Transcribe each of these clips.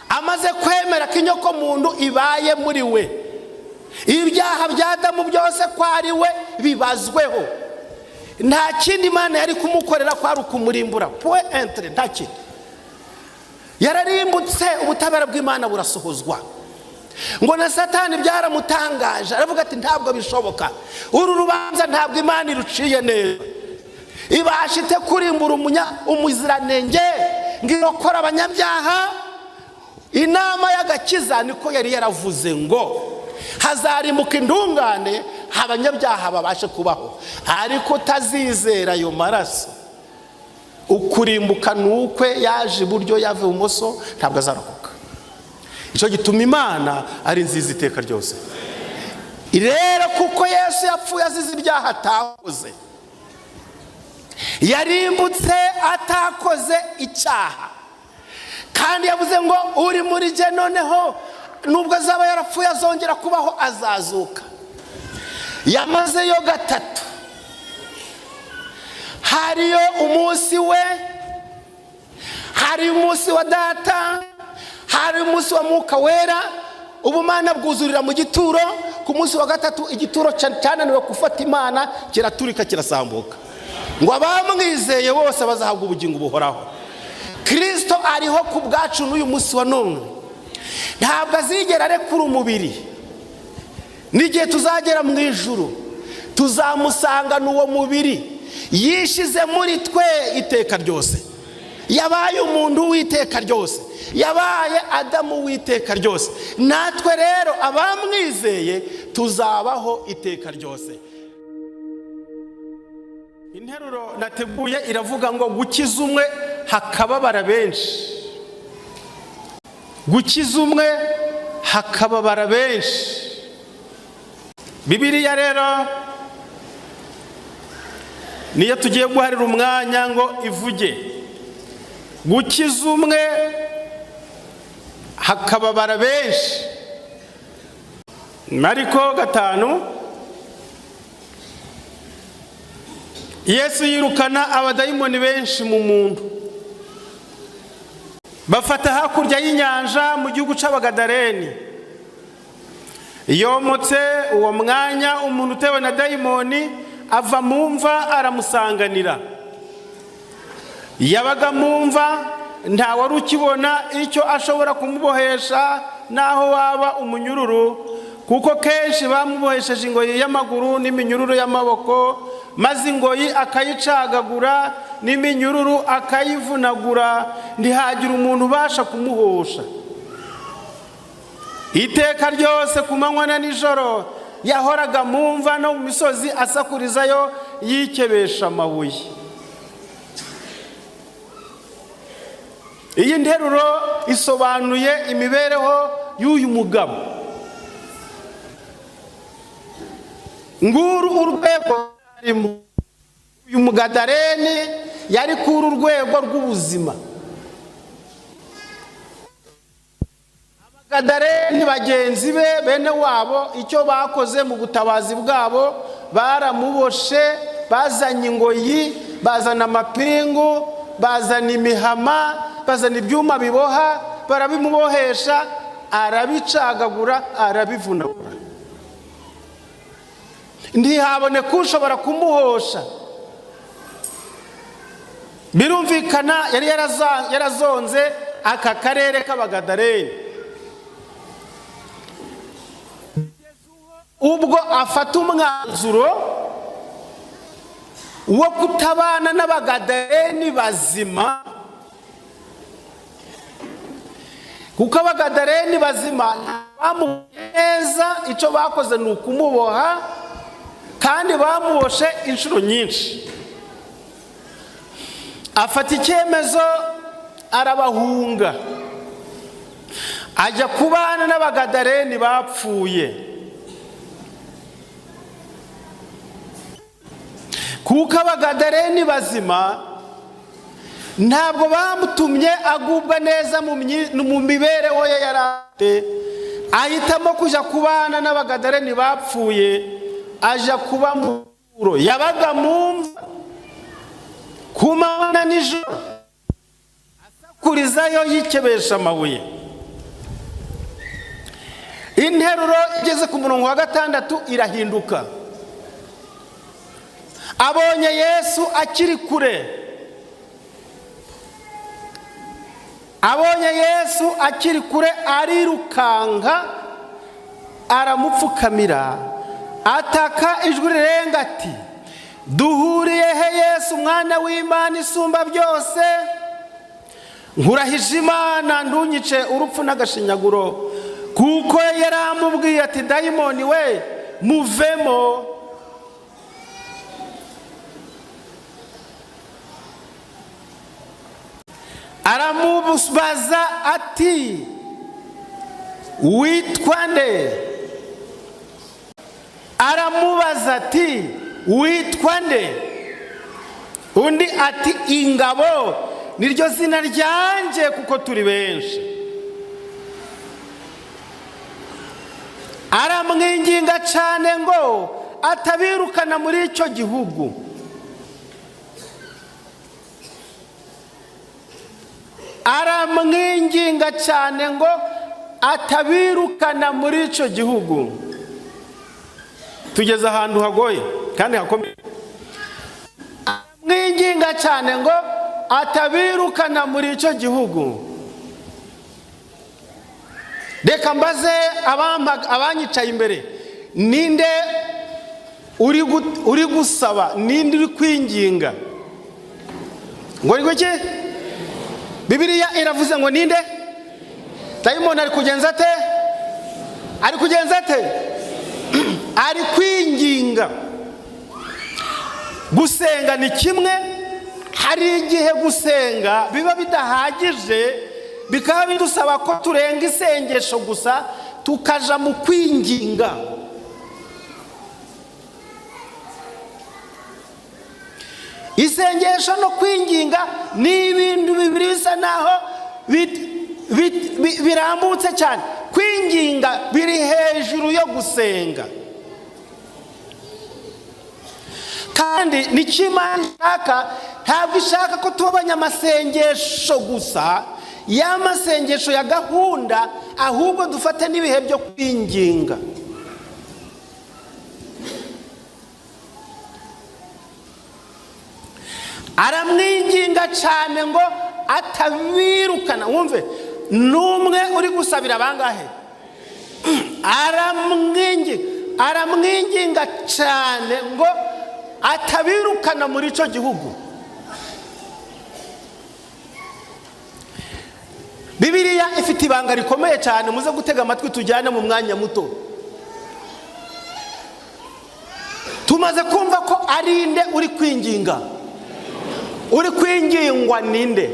amaze kwemera ko inyoko muntu ibaye muri we, ibyaha bya Adamu byose ko ari we bibazweho, nta kindi Imana yari kumukorera kwari ukumurimbura. Point entre, nta kindi. Yararimbutse, ubutabera bw'Imana burasohozwa. Ngo na Satani byaramutangaje, aravuga ati ntabwo bishoboka, uru rubanza ntabwo Imana iruciye neza, ibashite kurimbura umuziranenge ngirokora abanyabyaha. Inama y'agakiza niko yari yaravuze ngo hazarimuka indungane, abanyabyaha babashe kubaho, ariko tazizera ayo maraso ukurimbuka nukwe yaje iburyo yave ibumoso ntabwo azarokoka. Icyo gituma Imana ari nziza iteka ryose. Rero kuko Yesu yapfuye azize ibyaha atakoze, yarimbutse atakoze icyaha, kandi yavuze ngo uri muri jye noneho nubwo azaba yarapfuye azongera kubaho, azazuka. Yamazeyo gatatu, hariyo umunsi we, hari umunsi wa Data, hari umunsi wa Mwuka Wera. Ubumana bwuzurira mu gituro. Ku munsi wa gatatu igituro cyananiwe gufata Imana kiraturika kirasambuka, ngo abamwizeye bose bazahabwa ubugingo buhoraho. Kristo ariho ku bwacu n'uyu munsi wa none, ntabwo azigera arekura umubiri. N'igihe tuzagera mu ijuru tuzamusanga n'uwo mubiri yishize muri twe iteka ryose. Yabaye umuntu w'iteka ryose, yabaye Adamu w'iteka ryose. Natwe rero abamwizeye tuzabaho iteka ryose. Interuro nateguye iravuga ngo gukiza umwe hakababara benshi. Gukiza umwe hakababara benshi. Bibiliya rero niyo tugiye guharira umwanya ngo ivuge. Gukiza umwe hakababara benshi. Mariko 5, Yesu yirukana abadayimoni benshi mu muntu, bafata hakurya y'inyanja mu gihugu c'Abagadaleni. Yomotse uwo mwanya umuntu utewe na dayimoni ava mu mva aramusanganira. Yabaga mu mva, nta wari ukibona icyo ashobora kumubohesha naho waba umunyururu, kuko kenshi bamubohesheje ingoyi y'amaguru n'iminyururu y'amaboko, maze ingoyi akayicagagura n'iminyururu akayivunagura, ntihagira umuntu ubasha kumuhosha. Iteka ryose ku manywa na nijoro yahoraga mu mva no mu misozi asakurizayo yikebesha amabuye. Iyi nteruro isobanuye imibereho y'uyu mugabo. Nguru urwego uyu Mugadaleni yari kuri urwego rw'ubuzima. Abagadaleni bagenzi be bene wabo icyo bakoze mu gutabazi bwabo, baramuboshe, bazanye ingoyi, bazana amapingu, bazana imihama, bazana ibyuma biboha, barabimubohesha, arabicagagura, arabivunagura. Ntihaboneka ushobora kumuhosha. Birumvikana yari yarazonze aka karere k'Abagadaleni. Ubwo afata umwanzuro wo kutabana n'Abagadaleni bazima, kuko Abagadaleni bazima bamuheza, icyo bakoze ni ukumuboha, kandi bamuboshe inshuro nyinshi. Afata icyemezo arabahunga, ajya kubana n'Abagadaleni bapfuye. Kuko Abagadaleni bazima ntabwo bamutumye agubwa neza mu mibereho ye yarate, ahitamo kujya kubana n'Abagadaleni bapfuye, aja kuba mu uro. Yabaga mu mva ku manywa na nijoro asakurizayo yikebesha amabuye. interuro igeze ku murongo wa 6 irahinduka. Abonye Yesu akiri kure, abonye Yesu akiri kure arirukanka aramupfukamira ataka ijwi rirenga ati, duhuriye he Yesu mwana w'Imana isumba byose? Nkurahije Imana ndunyice urupfu n'agashinyaguro. Kuko yaramubwiye ati, dayimoni we muvemo. Aramubaza ati, witwa nde? Aramubaza ati, witwa nde? Undi ati, Ingabo niryo zina ryanje kuko turi benshi. Aramwinginga cyane ngo atabirukana muri icyo gihugu. Aramwinginga cyane ngo atabirukana muri icyo gihugu. Tugeze ahantu hagoye kandi hakomeye. Aramwinginga cyane ngo atabirukana muri icyo gihugu. Reka mbaze abanyicaye imbere, ninde uri gusaba, ninde uri kwinginga? Ngo ni iki? Bibiliya iravuze ngo ninde? Dayimoni ari kugenza ate? Ari kugenza ate? Ari kwinginga. Gusenga ni kimwe, hari igihe gusenga biba bidahagije, bikaba bidusaba ko turenga isengesho gusa tukaja mu kwinginga. Isengesho no kwinginga ni ibintu bibiri bisa naho birambutse cyane. Kwinginga biri hejuru yo gusenga, kandi n'Imana ishaka, ntabwo ishaka ko tuba abanyamasengesho gusa, y'amasengesho ya gahunda, ahubwo dufate n'ibihe byo kwinginga. Aramwinginga cyane ngo atabirukana. Wumve, numwe uri gusabira bangahe? Aramwinginga cyane ngo atabirukana muri icyo gihugu. Bibiliya ifite ibanga rikomeye cyane, muze gutega amatwi tujyane mu mwanya muto. Tumaze kumva ko ari nde uri kwinginga. Uri kwingingwa ninde?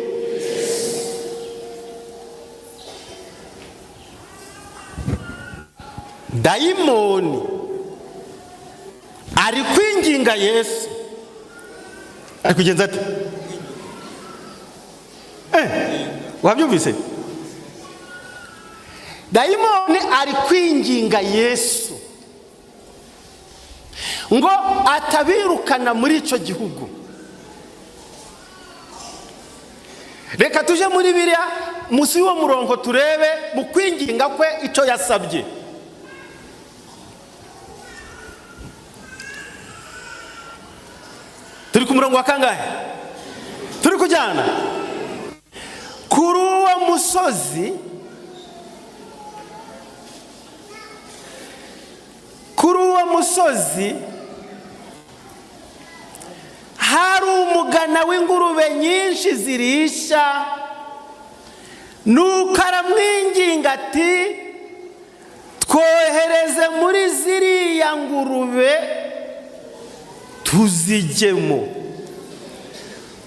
Dayimoni ari kwinginga Yesu. Ari kugenza ati, wabyumvise? Dayimoni ari kwinginga Yesu ngo atabirukana muri icyo gihugu. Reka tuje muri Bibiliya musi y'uwo murongo turebe mu kwinginga kwe icyo yasabye. Turi ku murongo wa kangahe? Turi kujyana kuri uwo musozi. Kuri uwo musozi hari umugana w'ingurube nyinshi zirisha. Nuko aramwinginga ati, twohereze muri ziriya ngurube tuzijyemo.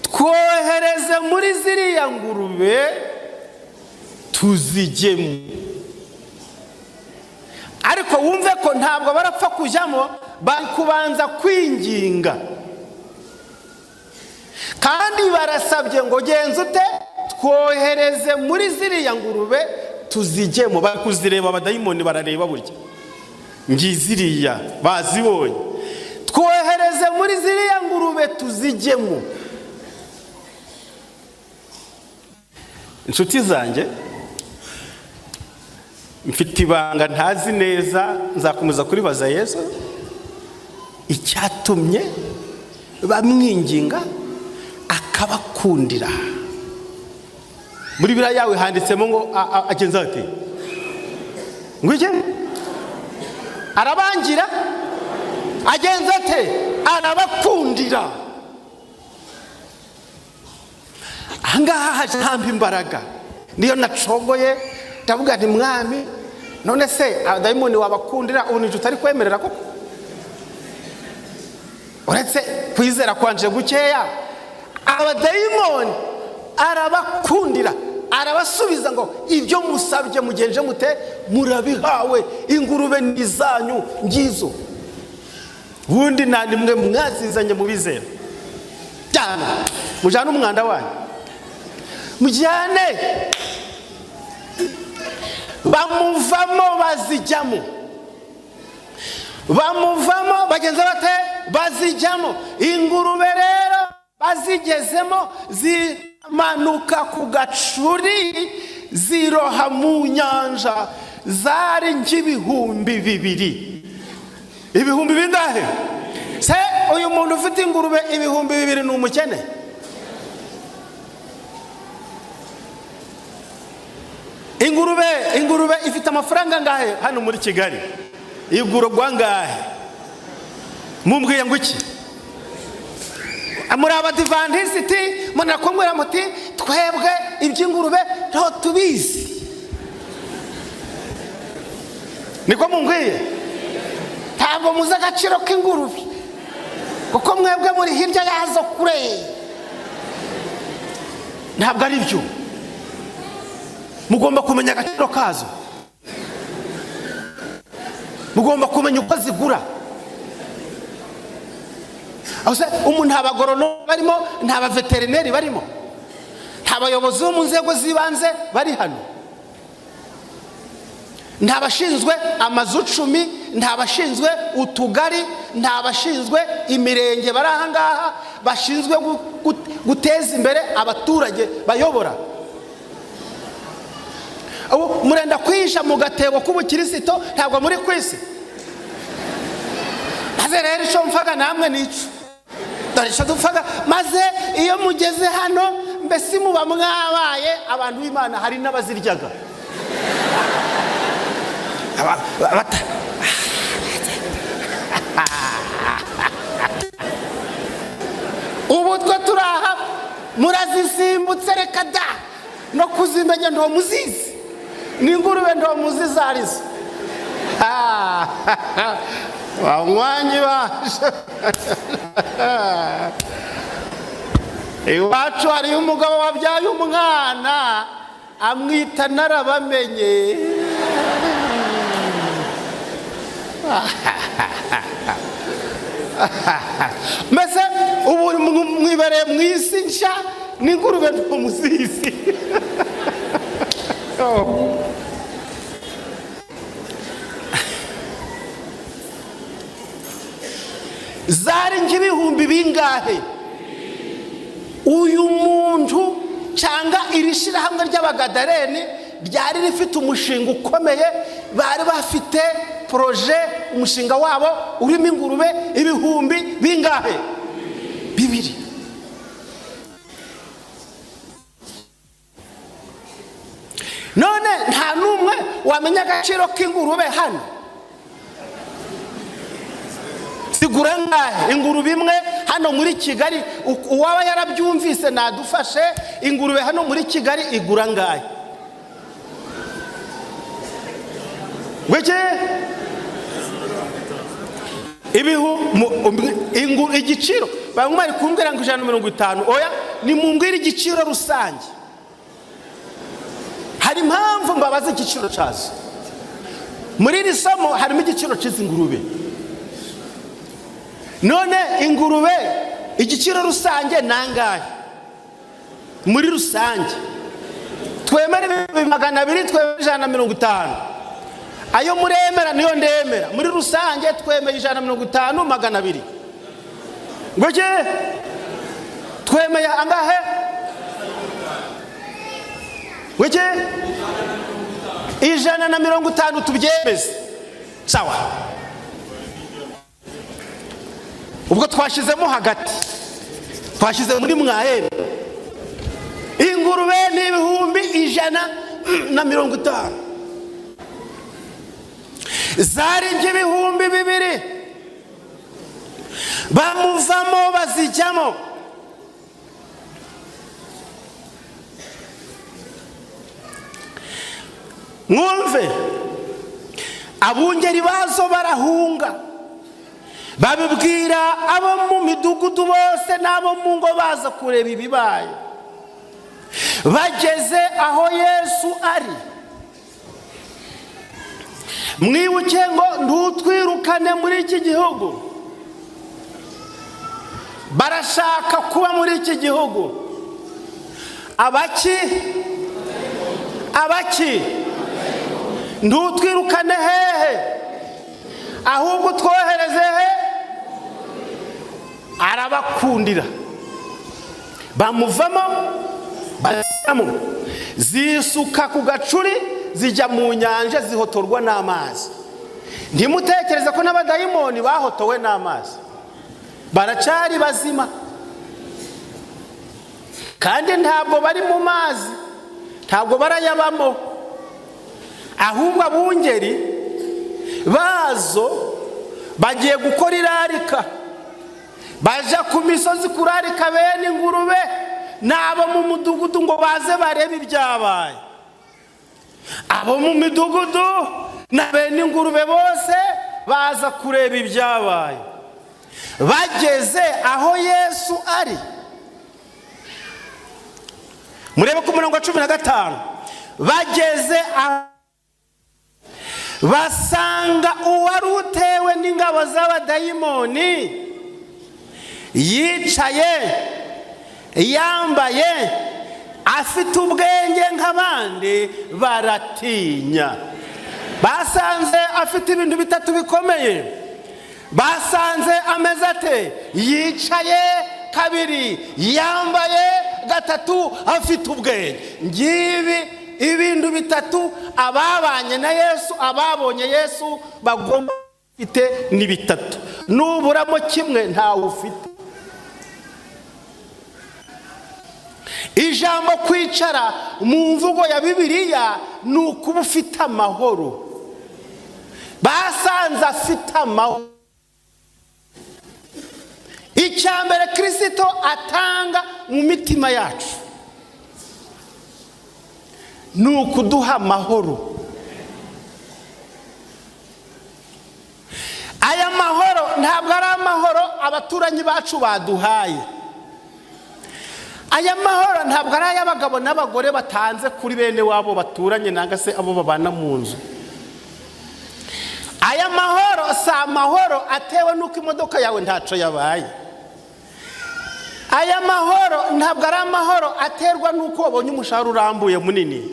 Twohereze muri ziriya ngurube tuzijyemo. Ariko wumve ko ntabwo barapfa kujyamo, bari kubanza kwinginga. Kandi barasabye ngo genza ute? Twohereze muri ziriya ngurube tuzijyemo. Bari kuzireba, abadayimoni barareba burya. Ngiziriya bazibonye. Twohereze muri ziriya ngurube tuzijyemo. Inshuti zanjye, mfite ibanga ntazi neza, nzakomeza kuribaza Yesu icyatumye bamwinginga akabakundira. Muri Bibiliya yawe handitsemo ngo agenza ate? Ngwiki? Arabangira? Agenza ate? Arabakundira. Ahangaha haje hampa imbaraga, niyo nacogoye ndavuga nti mwami, none se abadayimoni wabakundira ubu nije utari kwemerera koko? Uretse kwizera kwanje gukeya, abadayimoni arabakundira, arabasubiza ngo ibyo musabye mugenje mute murabihawe, ingurube nizanyu ngizo. Bundi nandi mwe mwazizanye mu bizera cyane, mujana umwanda wanyu mujyane, bamuvamo bazijyamo, bamuvamo bagenza bate bazijyamo. Ingurube rero bazigezemo zimanuka ku gacuri ziroha mu nyanja, zari nk'ibihumbi 2. Ibihumbi bingahe? Se uyu muntu ufite ingurube ibihumbi 2 ni umukene? Ingurube ifite amafaranga ngahe hano muri Kigali? Igurwa ngahe? Mumbwiye ngo iki? Muri Abadventiste munakomwera muti twebwe iby'ingurube nto tubizi. Niko mumbwiye? Ntabwo muzi agaciro k'ingurube, kuko mwebwe muri hirya yazo kure. Ntabwo ari byo. Mugomba kumenya agaciro kazo, mugomba kumenya uko zigura. Ase umuntu ntabagorono barimo, ntaba veterineri barimo, ntabayobozi bo mu nzego zibanze bari hano, ntabashinzwe amazu 10, ntabashinzwe utugari, ntabashinzwe imirenge bari ahangaha bashinzwe guteza imbere abaturage bayobora. Murenda kwisha mu gatebo k'ubukirisito, ntabwo muri kwisi. Maze rero icyo mfaga namwe nico, dore icyo dupfaga. Maze iyo mugeze hano mbese muba mwabaye abantu b'Imana. Hari n'abaziryaga ubu twe turaha murazisimbutse, reka da no kuzimenya ndo muzizi, n'ingurube ndo muzizi arizo. Banywanyi baje iwacu hari umugabo wabyaye umwana amwita narabamenye. Mbese ubu mwibereye mu isi nshya, n'ingurube ndo muzizi. Zari nk'ibihumbi bingahe? Uyu muntu cyanga irishira hamwe ry'Abagadaleni ryari rifite umushinga ukomeye, bari bafite proje, umushinga wabo urimo ingurube ibihumbi bingahe? 2. None nta numwe wamenya agaciro k'ingurube hano. Sigura ngahe ingurube imwe hano muri Kigali? Uwaba yarabyumvise nadufashe, ingurube hano muri Kigali igura ngahe? Weke igiciro bamwe bari kumbwira ngo 150. Oya, ni mumbwira igiciro rusange. Hari impamvu mbabaza igiciro cyazo. Muri iri somo harimo igiciro cy'ingurube. None ingurube igiciro rusange nangahe? Muri rusange twemere 200, twemere 150. Ayo muremera niyo ndemera. Muri rusange twemeye 150, 200. Ngoje twemeye angahe? Ngoje 150 tubyemeze, sawa. Ubwo twashizemo hagati, twashize muri mwahera, ingurube ni 150, zari 2,000, bamuvamo bazijyamo. Mwumve, abungeri bazo barahunga, babibwira abo mu midugudu bose n'abo mu ngo baza kureba ibibaye. Bageze aho Yesu ari, mwibuke ngo ntutwirukane muri iki gihugu, barashaka kuba muri iki gihugu. Abaki ntutwirukane hehe, ahubwo twohereze he. Arabakundira, bamuvamo bazamo, zisuka ku gacuri zijya mu nyanja, zihotorwa n'amazi. Ntimutekereze ko n'abadayimoni bahotowe n'amazi, baracari bazima kandi ntabwo bari mu mazi, ntabwo barayabamo. Ahubwo abungeri bazo bagiye gukora irarika, baja ku misozi kurarika bene ingurube n'abo mu mudugudu ngo baze barebe ibyabaye. Abo mu midugudu na bene ingurube bose baza kureba ibyabaye. Bageze aho Yesu ari, murebe ku murongo wa 15, bageze basanga uwari utewe n'ingabo z'abadayimoni yicaye, yambaye, afite ubwenge nk'abandi, baratinya. Basanze afite ibintu 3 bikomeye. Basanze ameze ate? Yicaye, 2, yambaye, 3, afite ubwenge. Ngibi ibintu 3 ababanye na Yesu, ababonye Yesu bagomba ite ni 3. Nuburamo kimwe ntawe ufite. Ijambo kwicara mu mvugo ya Bibiliya ni ukuba ufite amahoro. Basanze afite amahoro. Icyambere Kristo atanga mu mitima yacu ni ukuduha amahoro. Aya mahoro ntabwo ari amahoro abaturanyi bacu baduhaye. Aya mahoro ntabwo ari ay'abagabo n'abagore batanze kuri bene wabo baturanye nanga se abo babana mu nzu. Aya mahoro si amahoro atewe nuko imodoka yawe ntaco yabaye. Aya mahoro ntabwo ari amahoro aterwa nuko wabonye umushahara urambuye munini.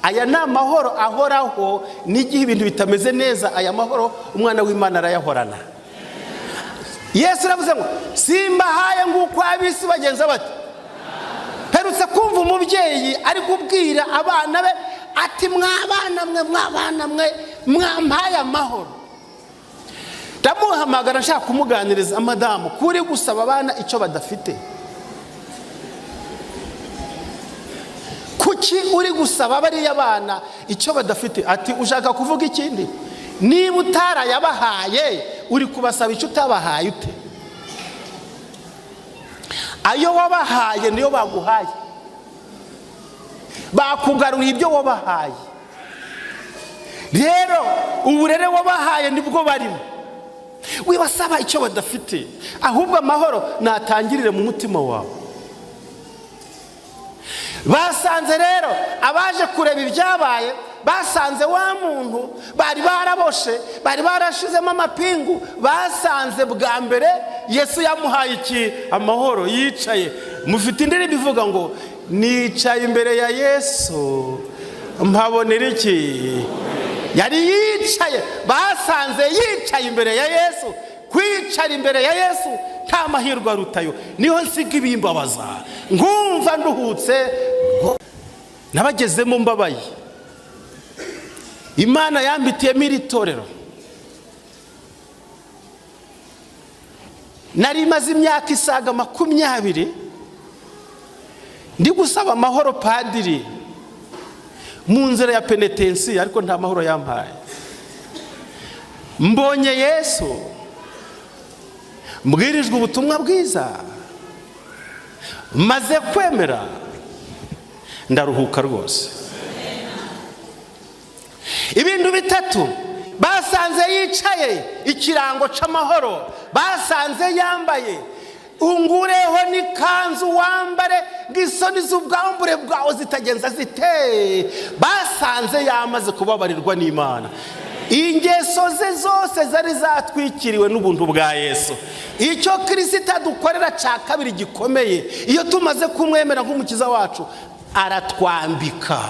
Aya ni amahoro ahoraho, n'igihe ibintu bitameze neza aya mahoro umwana w'Imana arayahorana. Yesu aravuze ngo simbahaye nguko abisi bagenza bati. Herutse kumva umubyeyi ari kubwira abana be ati mwabana mwe mwampaye amahoro. Ndamuhamagara nshaka kumuganiriza amadamu kuri gusaba abana icyo badafite. Kuki uri gusaba bari abana icyo badafite? Ati ushaka kuvuga ikindi? Niba utarayabahaye uri kubasaba icyo utabahaye ute? Ayo wabahaye niyo baguhaye, bakugaruye ibyo wabahaye. Rero uburere wabahaye nibwo barimo. Wibasaba icyo badafite, ahubwo amahoro natangirire mu mutima wawe. Basanze rero abaje kureba ibyabaye, basanze wa muntu bari baraboshe, bari barashizemo amapingu. Basanze bwa mbere Yesu yamuhaye iki? Amahoro. Yicaye. Mufite indirimbo ivuga ngo nicaye imbere ya Yesu mpabonera iki? Yari yicaye. Basanze yicaye imbere ya Yesu. Kwicara imbere ya Yesu nta mahirwe arutayo. Niho nsiga ibimbabaza, ngumva nduhutse, nabagezemo mbabaye. Imana yambitiyemo iri torero. Nari maze imyaka isaga 20 ndi gusaba amahoro padiri mu nzira ya penetensi, ariko nta mahoro yampaye. Mbonye Yesu, mbwirijwe ubutumwa bwiza, maze kwemera, ndaruhuka rwose. Ibintu bitatu: basanze yicaye ikirango c'amahoro, basanze yambaye ungureho n'ikanzu wambare bw'isoni z'ubwambure bwawe zitagenza zite, basanze yamaze kubabarirwa n'Imana. Ingeso ze zose zari zatwikiriwe n'ubuntu bwa Yesu. Icyo Kristo adukorera cya kabiri gikomeye, iyo tumaze kumwemera nk'umukiza wacu, aratwambika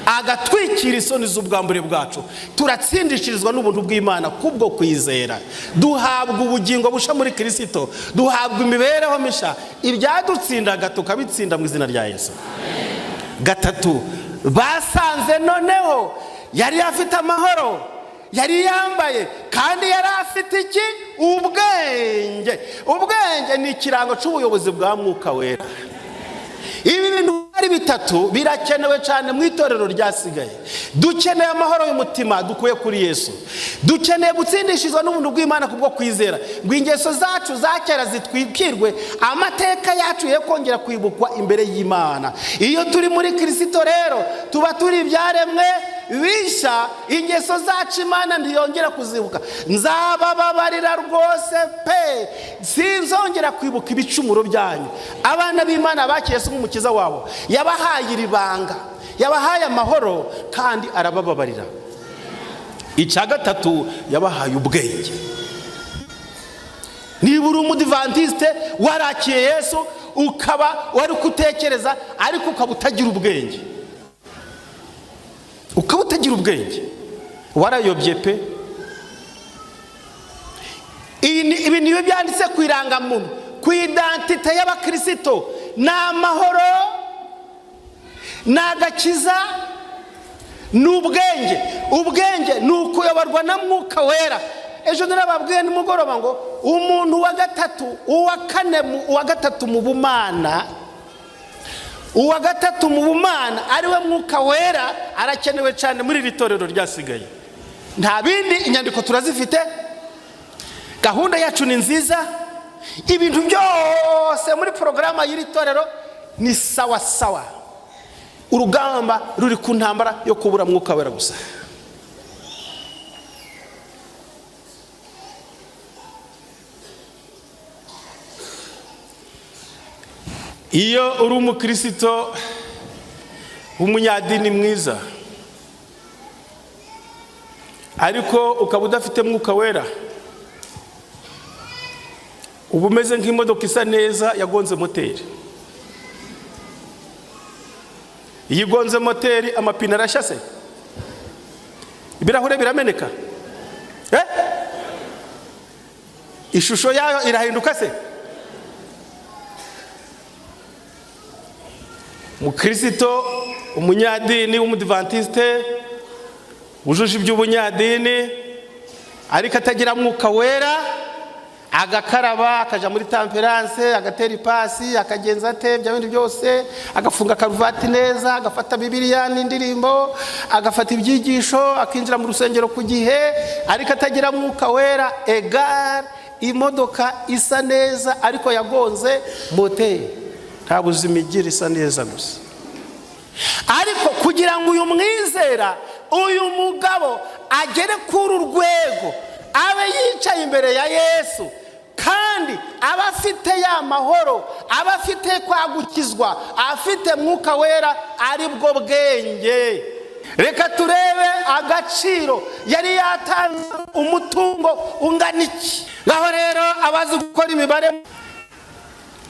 agatwikira isoni z'ubwambure bwacu. Turatsindishirizwa n'ubuntu bw'Imana kubwo kwizera, duhabwa ubugingo busha muri Kristo, duhabwa imibereho misha, ibyadutsindaga tukabitsinda mu izina rya Yesu. Gatatu: basanze noneho yari afite amahoro, yari yambaye, kandi yari afite iki? Ubwenge. Ubwenge ni ikirango cy'ubuyobozi bwa Mwuka Wera. Ibi bintu ari bitatu birakenewe cyane mu itorero ryasigaye. Dukeneye amahoro y'umutima dukuye kuri Yesu, dukeneye gutsindishizwa n'ubuntu bw'Imana kubwo kwizera, ngo ingeso zacu za kera zitwikirwe, amateka yacu ye kongera kwibukwa imbere y'Imana. Iyo turi muri Kristo rero tuba turi ibyaremwe bisha, ingeso zacu Imana ntiyongera kuzibuka. Nzabababarira rwose pe, sinzongera kwibuka ibicumuro byanyu. Abana b'Imana bakiye Yesu nk'umukiza wabo, yabahaye iribanga, yabahaye amahoro, kandi arabababarira. Icya gatatu: yabahaye ubwenge. Niba uri umudivantiste warakiye Yesu, ukaba wari kutekereza ariko ukaba utagira ubwenge, ukaba utagira ubwenge, warayobye pe. Ibi niyo byanditse ku irangamuntu, ku identite y'Abakristo: n'amahoro, n'agakiza, n'ubwenge. Ubwenge ni ukuyoborwa na Mwuka Wera. Ejo narababwiye nimugoroba ngo umuntu wa gatatu, uwa gatatu mu bumana, uwa gatatu mu bumana ariwe Mwuka Wera, arakenewe cyane muri iri torero ryasigaye. Nta bindi, inyandiko turazifite, gahunda yacu ni nziza, ibintu byose muri porogaramu y'iri torero ni sawa sawa. Urugamba ruri ku ntambara yo kubura Mwuka Wera gusa. Iyo uri umukristo w'umunyadini mwiza ariko ukaba udafite Mwuka Wera, uba umeze nk'imodoka isa neza yagonze moteri. Iyo igonze moteri amapine arashase, ibirahure birameneka, ishusho yayo irahinduka se? Mukristo umunyadini w'umudivantiste wujuje iby'ubunyadini ariko atagira Mwuka Wera, agakaraba, akaja muri temperance, agatera ipasi, akagenza ate bya bindi byose, agafunga karuvati neza, agafata Bibiliya n'indirimbo, agafata ibyigisho, akinjira mu rusengero ku gihe, ariko atagira Mwuka Wera, egal imodoka isa neza ariko yagonze moteri, nta buzima igira, isa neza gusa. Ariko kugira ngo uyu mwizera, uyu mugabo agere kuri urwego, abe yicaye imbere ya Yesu, kandi aba afite ya mahoro, aba afite kwagukizwa, afite Mwuka Wera, aribwo bwenge. Reka turebe agaciro yari yatanze umutungo ungana iki. Ngaho rero abazi gukora imibare,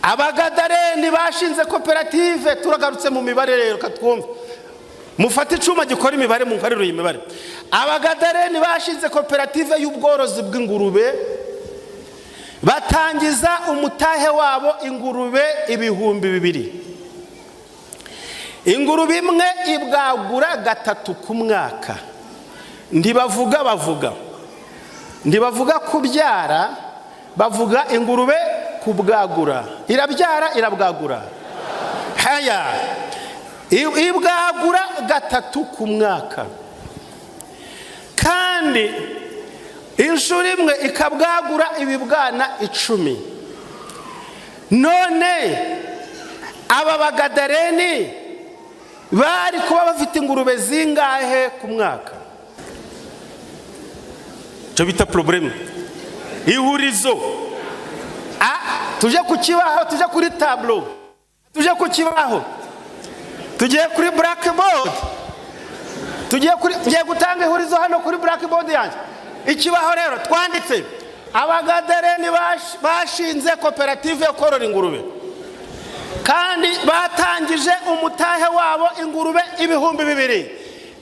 Abagadareni bashinze koperative. Turagarutse mu mibare rero, katwumva, mufate icuma gikora imibare mu nkariro y'imibare. Abagadareni bashinze koperative y'ubworozi bw'ingurube, batangiza umutahe wabo ingurube 2,000. Ingurube imwe ibwagura 3 ku mwaka. ntibavuga kubyara, bavuga ingurube kubwagura. Irabyara, irabwagura. Haya, ibwagura 3 ku mwaka, kandi inshuro imwe ikabwagura ibibwana 10. None aba bagadareni bari kuba bafite ingurube zingahe ku mwaka? Cyo bita problème. Ihurizo. Tuje ku kibaho, tuje kuri tableau, tuje ku kibaho, tuje kuri blackboard, ngiye gutanga ihurizo hano kuri blackboard yanjye. Ikibaho rero twanditse abagadareni bashinze koperative yo korora ingurube, kandi batangije umutahe wabo ingurube 2,000.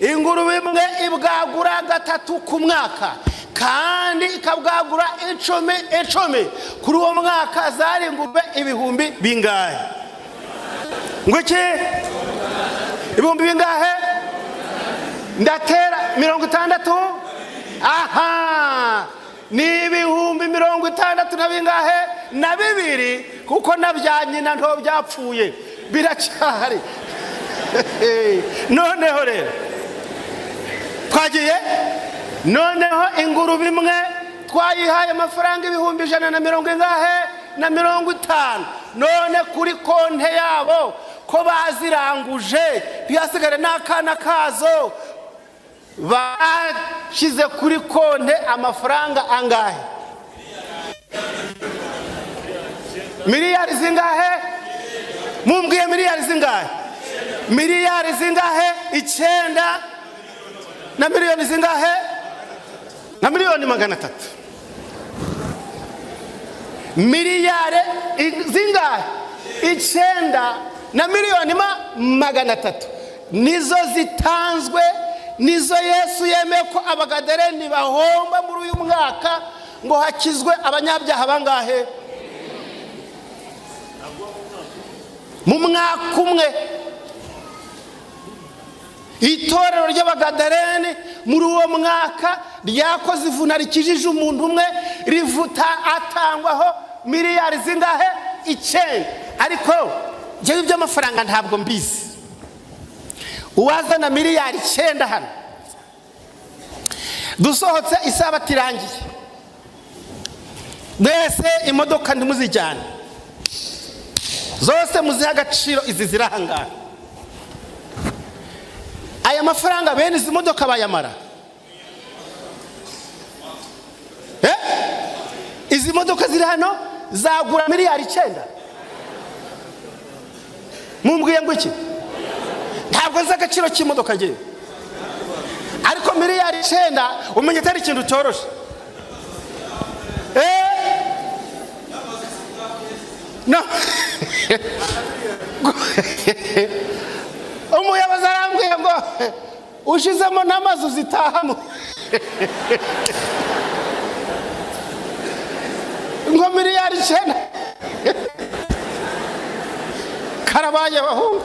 Ingurube imwe ibwagura 3 ku mwaka, kandi ikabwagura 10. Kuri uwo mwaka zari ingurube 1,000 bingahe? Ngo iki? 1,000 bingahe? Ndatera 60. Aha, ni 60 na bingahe? Na 2, kuko nabyanyina nto byapfuye biracyari. Noneho rero twagiye, noneho ingurube imwe twayihaye amafaranga 150. None kuri konte yabo ko baziranguje byasigara n'akana kazo, bashize kuri konte amafaranga angahe? Miliyari zingahe? Mumbwiye miliyari zingahe? Miliyari zingahe? 9 na miliyoni zingahe? Na miliyoni 300. Miliyari zingahe? 9 na miliyoni 300. Nizo zitanzwe, nizo Yesu yemeye ko abagadareni bahomba muri uyu mwaka ngo hakizwe abanyabyaha bangahe? Mu mwaka umwe itorero ry'abagadareni muri uwo mwaka ryakoze ivuna rikijije umuntu umwe, rivuta atangwaho miliyari zingahe? 9. Ariko njyewe iby'amafaranga ntabwo mbizi. Uwazana miliyari 9 hano, dusohotse isabato irangiye, mbese imodoka ndimuzijyana zose muziha agaciro, izi zirahangana. Aya mafaranga bene izi modoka bayamara? Izi modoka ziri hano zagura miliyari 9. Mumbwiye ngo iki? Ntabwo nzi agaciro cy'imodoka ngewe, ariko miliyari 9 umenye atari ikintu cyoroshe. No. Umuyobozi arambwiye ngo ushizemo n'amazu zitahamo. Ngo miliyari 9. Karabaye bahungu.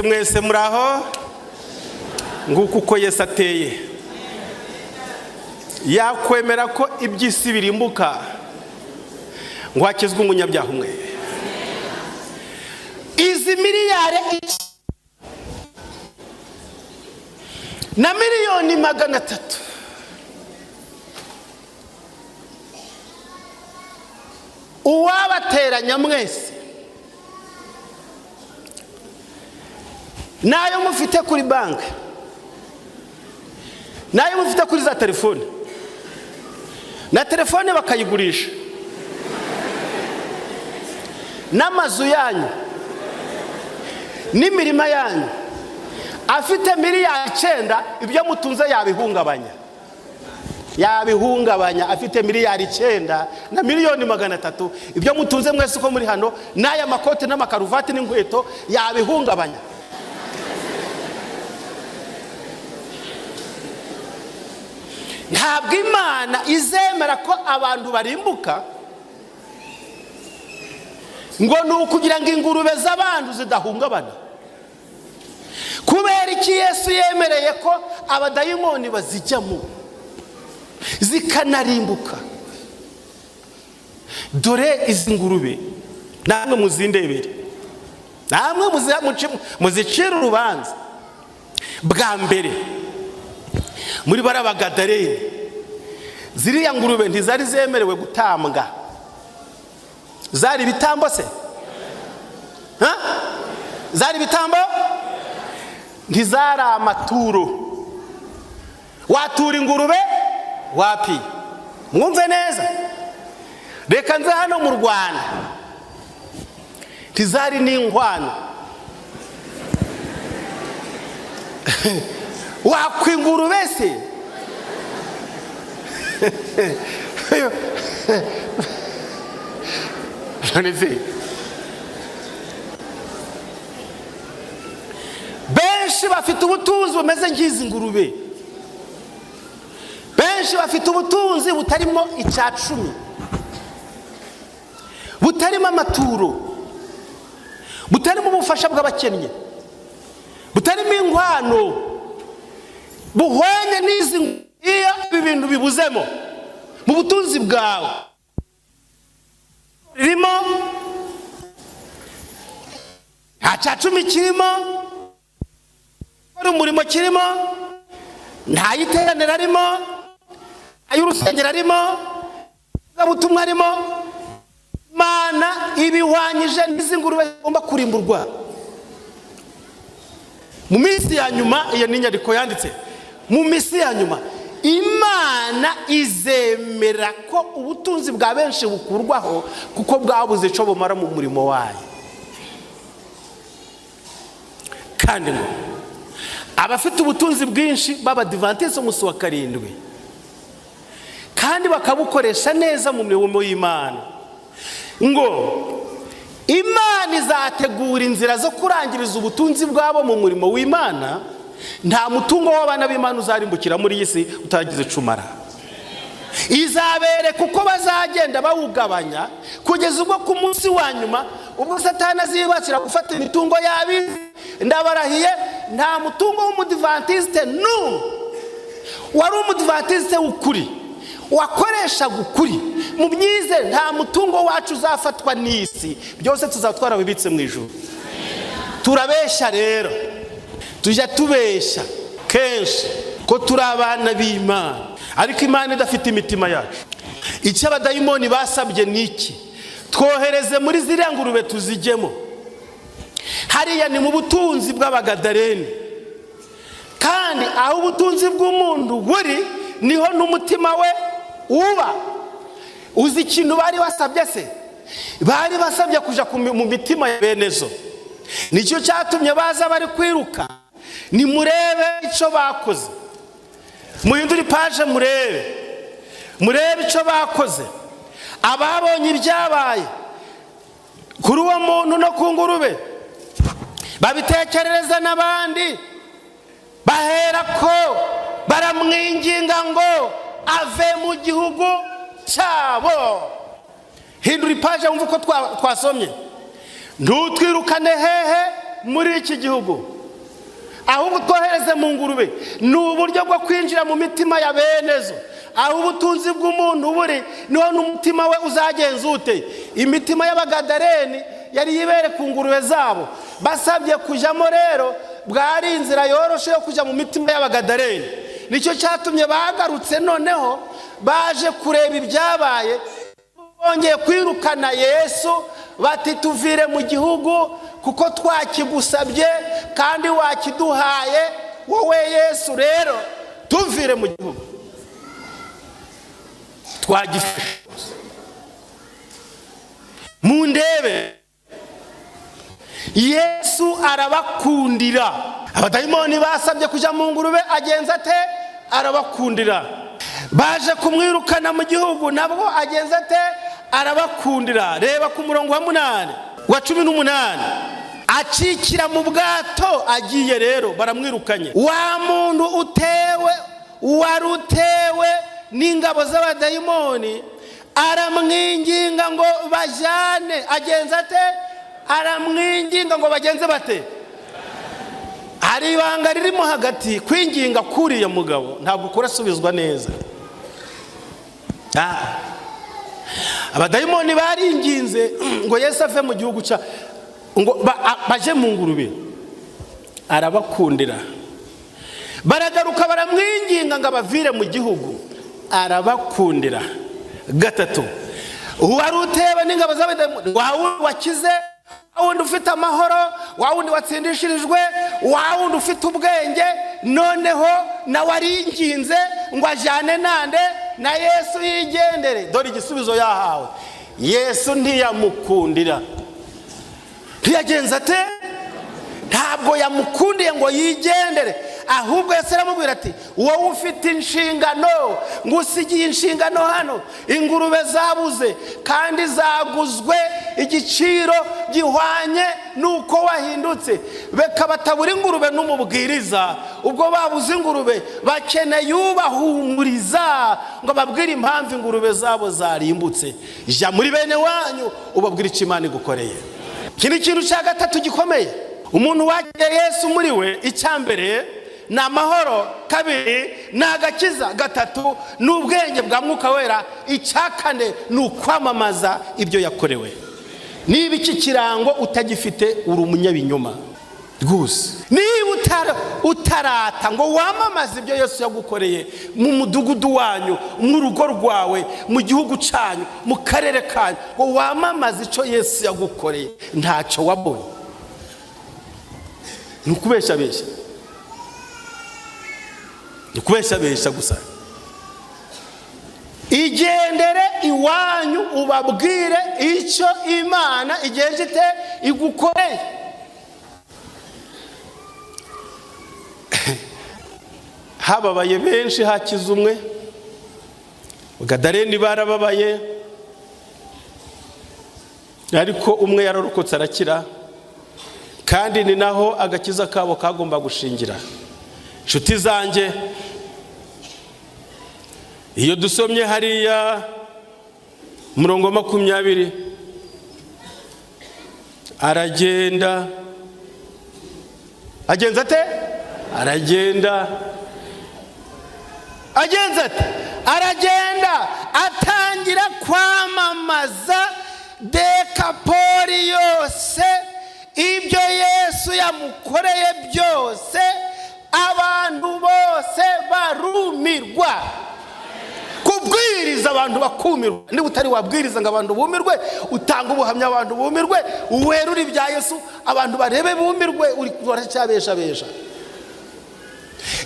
Mwese muraho, nguko uko Yesu ateye. Yakwemera ko iby'isi birimbuka ngo hakizwe umunyabyaha umwe. Izi miliyari na miliyoni 300 uwabateranya mwese nayo mufite kuri banki, nayo mufite kuri za telefone, na telefone bakayigurisha, n'amazu yanyu n'imirima yanyu, afite miliyari 9, ibyo mutunze yabihungabanya. Afite miliyari 9 na miliyoni 300, ibyo mutunze mwese uko muri hano, n'aya makote n'amakaruvati n'inkweto yabihungabanya. Ntabwo Imana izemera ko abantu barimbuka ngo ni ukugira ngo ingurube z'abantu zidahungabana. Kubera iki Yesu yemereye ko abadayimoni bazijyamo zikanarimbuka? Dore izi ngurube namwe muzindebere, namwe muzicira urubanza. Bwa mbere muri barabagadare ziriya ngurube ntizari zemerewe gutambwa. Zari bitambo se? Zari bitambo? Ntizari amaturo. Watura ingurube wapi? Mwumve neza, reka nze hano mu Rwanda ntizari n'inkwano. Wakwa ingurube se? Benshi bafite ubutunzi bumeze nk'izi ngurube. Benshi bafite ubutunzi butarimo icacumi, butarimo amaturo, butarimo ubufasha bw'abakennye, butarimo inkwano, buhwanye n'izi. Iyo ibi bintu bibuzemo mu butunzi bwawe, ririmo nta cacumi kirimo, umurimo kirimo, nta yiteranira arimo, ay'urusengero arimo, ubutumwa arimo, Imana ibihwanyije n'izi ngurube zigomba kurimburwa mu minsi ya nyuma. Iyo ni inyandiko yanditse. Mu minsi ya nyuma Imana izemera ko ubutunzi bwa benshi bukurwaho kuko bwabuze ico bumara mu murimo wayo. Kandi ngo abafite ubutunzi bwinshi b'Abadventiste umunsi wa karindwi kandi bakabukoresha neza mu mirimo y'Imana, ngo Imana izategura inzira zo kurangiriza ubutunzi bwabo mu murimo w'Imana. Nta mutungo w'abana b'Imana uzarimbukira muri iyi si utagize cumara. Izabereka uko bazagenda bawugabanya kugeza ubwo ku munsi wa nyuma ubwo Satani azibasira gufata imitungo yabizi. Ndabarahiye nta mutungo w'Umudventiste wari Umudventiste w'ukuri wakoresha gukuri mu byize, nta mutungo wacu uzafatwa n'isi, byose tuzatwara bibitse mu ijuru. Turabesha rero, tujya tubesha kenshi ko turi abana b'Imana, ariko Imana idafite imitima yacu. Icyo abadayimoni basabye niki? Twohereze muri ziriya ngurube tuzijyemo. Hariya ni mu butunzi bw'Abagadaleni, kandi aho ubutunzi bw'umuntu buri niho n'umutima we uba. Uzi ikintu bari basabye se? Bari basabye kuja mu mitima ya benezo. Nicyo cyatumye baza bari kwiruka. Ni murebe icyo bakoze, muhindure page murebe icyo bakoze. Ababonye ibyabaye kuri uwo muntu no ku ngurube babitekerereza n'abandi, bahera ko baramwinginga ngo ave mu gihugu cyabo. Hindura page wumva uko twasomye. Ntutwirukane hehe muri iki gihugu, ahubwo twohereze mu ngurube. Ni uburyo bwo kwinjira mu mitima ya benezo. Aho ubutunzi bw'umuntu buri niho n'umutima we uzagenza ute. Imitima y'Abagadaleni yari yibere ku ngurube zabo. Basabye kujyamo rero, bwari inzira yoroshe yo kujya mu mitima y'Abagadaleni. Nicyo cyatumye bagarutse, noneho baje kureba ibyabaye, bongeye kwirukana Yesu, bati tuvire mu gihugu kuko twakigusabye kandi wakiduhaye wowe Yesu. Rero tuvire mu gihugu twagifashe. Mundebe, Yesu arabakundira. Abadayimoni basabye kujya mu ngurube, agenza ate? Arabakundira. Baje kumwirukana mu gihugu, nabwo agenza ate? Arabakundira. Reba ku murongo wa 18 acikira mu bwato agiye. Rero baramwirukanye. Wa muntu wari utewe n'ingabo z'abadayimoni aramwinginga ngo bajyane. Agenza ate? Aramwinginga ngo bagenze bate? Hari ibanga ririmo hagati kwinginga kuriya mugabo ntabwo kurasubizwa neza. Abadayimoni baringinze ngo Yesu ave mu gihugu cya ngo baje mu ngurube, arabakundira. Baragaruka baramwinginga ngo abavire mu gihugu, arabakundira. Gatatu, wari uteba n'ingabo z'abadayimoni, wawe wakize, wawundi ufite amahoro, wawundi watsindishirijwe, wawundi ufite ubwenge, noneho nawe aringinze ngo ajyane nande na Yesu yigendere. Dore igisubizo yahawe. Yesu ntiyamukundira. Ntiyagenza ate? Ntabwo yamukundiye ngo yigendere, ahubwo Yesu aramubwira ati wowe ufite inshingano, ngo usigiye inshingano hano. Ingurube zabuze kandi zaguzwe igiciro gihwanye nuko wahindutse. Beka batabura ingurube n'umubwiriza, ubwo babuze ingurube bakeneye ubahumuriza ngo babwire impamvu ingurube zabo zarimbutse. Jya muri bene wanyu ubabwire icyo Imana igukoreye. Kindi kintu cya gatatu gikomeye, umuntu wakiriye Yesu muri we, icyambere ni amahoro, kabiri ni agakiza, gatatu ni ubwenge bwa Mwuka Wera, icyakane ni ukwamamaza ibyo yakorewe. Niba iki kirango utagifite uri umunyabinyoma rwose. Niba utarata ngo wamamaze ibyo Yesu yagukoreye mu mudugudu wanyu, mu rugo rwawe, mu gihugu cyanyu, mu karere kanyu, ngo wamamaze icyo Yesu yagukoreye, ntacyo wabonye. Ni ukubeshabesha, ni ukubeshabesha gusa. Igendere iwanyu ubabwire icyo Imana igenje ite igukoreye. Hababaye benshi, hakiza umwe. Gadareni barababaye, ariko umwe yararokotse arakira, kandi ni naho agakiza kabo kagomba gushingira. Nshuti zanjye, iyo dusomye hariya murongo 20, aragenda, agenza ate? Aragenda, agenza ate? Aragenda atangira kwamamaza Dekapoli yose ibyo Yesu yamukoreye byose. Abantu bose barumirwa. Kubwiriza abantu bakumirwa. Niba utari wabwiriza ngo abantu bumirwe, utanga ubuhamya abantu bumirwe, uwerura ibya Yesu abantu barebe bumirwe, uri uracyabeshabesha.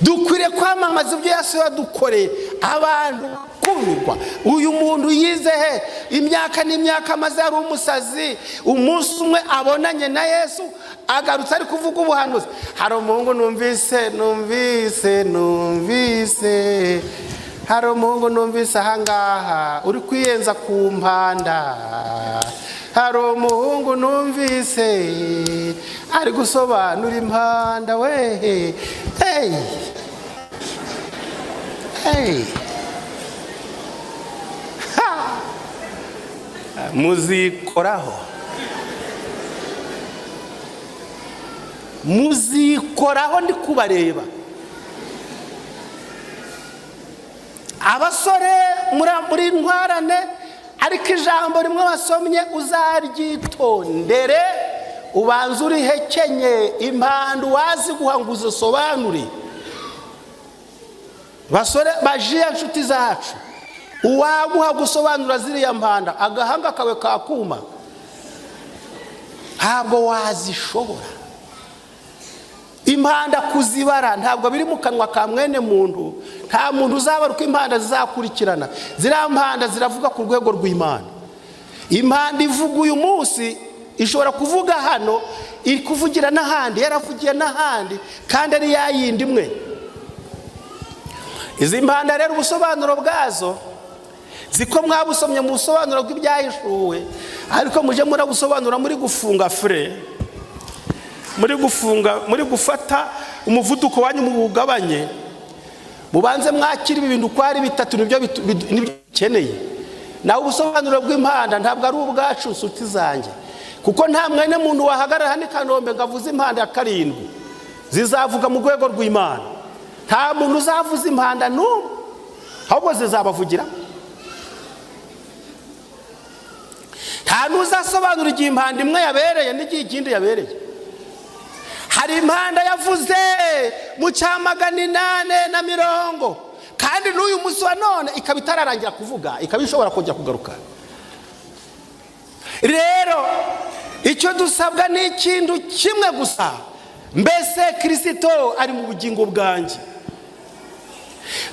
Dukwiriye kwamamaza ibyo Yesu yadukoreye, abantu bakumirwa. Uyu muntu yize he? Imyaka n'imyaka maze ari umusazi. Umunsi umwe abonanye na Yesu, agarutse ari kuvuga ubuhanuzi. Hari umuhungu numvise, hari umuhungu numvise ahangaha uri kwiyenza ku mpanda. Hari umuhungu numvise ari gusobanura impanda we. Hey, hey, ha, muzikoraho, muzikoraho ndi kubareba. Abasore muri ntwarane, ariko ijambo rimwe wasomye uzaryitondere, ubanza urihekenye impanda wazi guhanguza sobanuri. Basore bajiya nshuti zacu, uwaguha gusobanura ziriya mpanda agahanga kawe kakuma, ntabwo wazishobora. Impanda kuzibara ntabwo biri mu kanwa ka mwene muntu. Nta muntu uzabara uko impanda zizakurikirana. Ziriya mpanda ziravuga ku rwego rw'Imana. Impanda ivuga uyu munsi ishobora kuvuga hano, iri kuvugira n'ahandi, yaravugiye n'ahandi, kandi ari yayindi imwe. Izi mpanda rero ubusobanuro bwazo ziko mwabusomye mu busobanuro bw'ibyahishuwe, ariko muje murabusobanura muri gufunga fure, muri gufata umuvuduko wanyu mu bugabanye. Mubanze mwakira ibi bintu kwari bitatu nibyo bikeneye. nawe ubusobanuro bw'impanda ntabwo ari ubwacu nshuti zanjye, kuko nta mwene muntu wahagarara hano i Kanombe ngo avuze impanda ya 7 zizavuga mu rwego rw'Imana. Nta muntu uzavuza impanda n'umwe, ahubwo zizabavugira. Nta n'uzasobanura igihe impanda imwe yabereye n'igihe ikindi yabereye. Hari impanda yavuze mu cya 840, kandi n'uyu munsi wa none ikaba itararangira kuvuga, ikaba ishobora kujya kugaruka. Rero icyo dusabwa ni ikintu kimwe gusa, mbese Kristo ari mu bugingo bwanjye,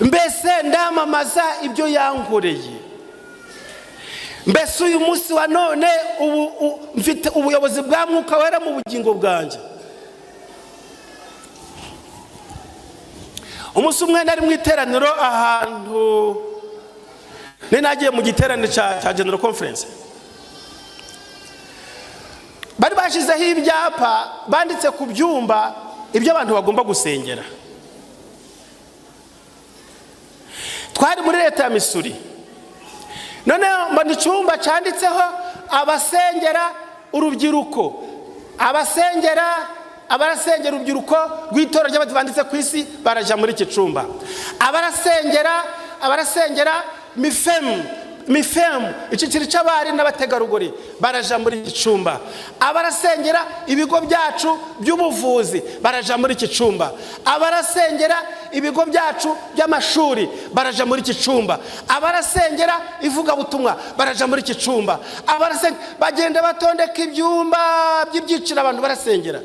mbese ndamamaza ibyo yankoreye, mbese uyu munsi wa none mfite ubuyobozi bwa Mwuka Wera mu bugingo bwanjye. Umunsi umwe nari mu iteraniro ahantu, nagiye mu giteraniro cya General Conference, bari bashizeho ibyapa banditse ku byumba ibyo abantu bagomba gusengera. Twari muri leta ya Missouri, none mbona icyumba cyanditseho abasengera urubyiruko, abarasengera urubyiruko rw'itorero ry'Abadventiste ku isi baraja muri iki cyumba, abarasengera mifemu icyiciro cy'abari n'abategarugori baraja muri iki cyumba, abarasengera ibigo byacu by'ubuvuzi baraja muri iki cyumba, abarasengera ibigo byacu by'amashuri baraja muri iki cyumba, abarasengera ivugabutumwa baraja muri iki cyumba, bagenda batondeka ibyumba by'ibyiciro abantu barasengera.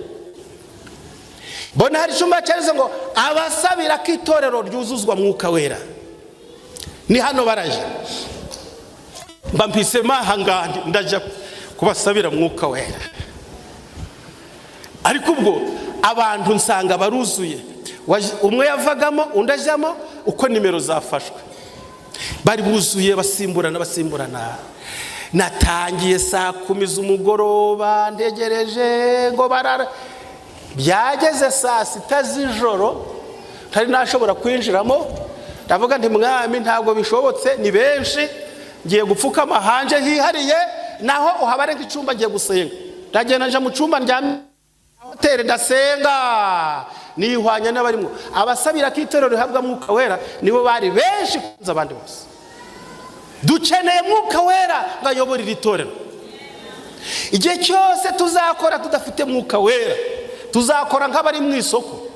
Bona hari icyumba cyanditse ngo abasabira ko itorero ryuzuzwa Mwuka Wera, ni hano baraje. Mba mpisemo ahangandi ndaja kubasabira Mwuka Wera, ariko ubwo abantu nsanga baruzuye, umwe yavagamo undi ajyamo uko nimero zafashwe, bari buzuye basimburana. Natangiye saa 10 z'umugoroba ndegereje ngo barara, byageze saa 6 z'ijoro ntari nashobora kwinjiramo. Ndavuga nti Mwami ntabwo bishobotse, ni benshi, ngiye gupfukama hanje hihariye, naho uhabare nk'icyumba ngiye gusenga. Ndagenda nje mu cyumba ndyamye hotel ndasenga, nihwanya n'abarimo. Abasabira ko itorero rihabwa Mwuka Wera nibo bari benshi kunza abandi bose. Dukeneye Mwuka Wera ngo ayobore iri torero. Igihe cyose tuzakora tudafite Mwuka Wera, tuzakora nk'abari mu isoko,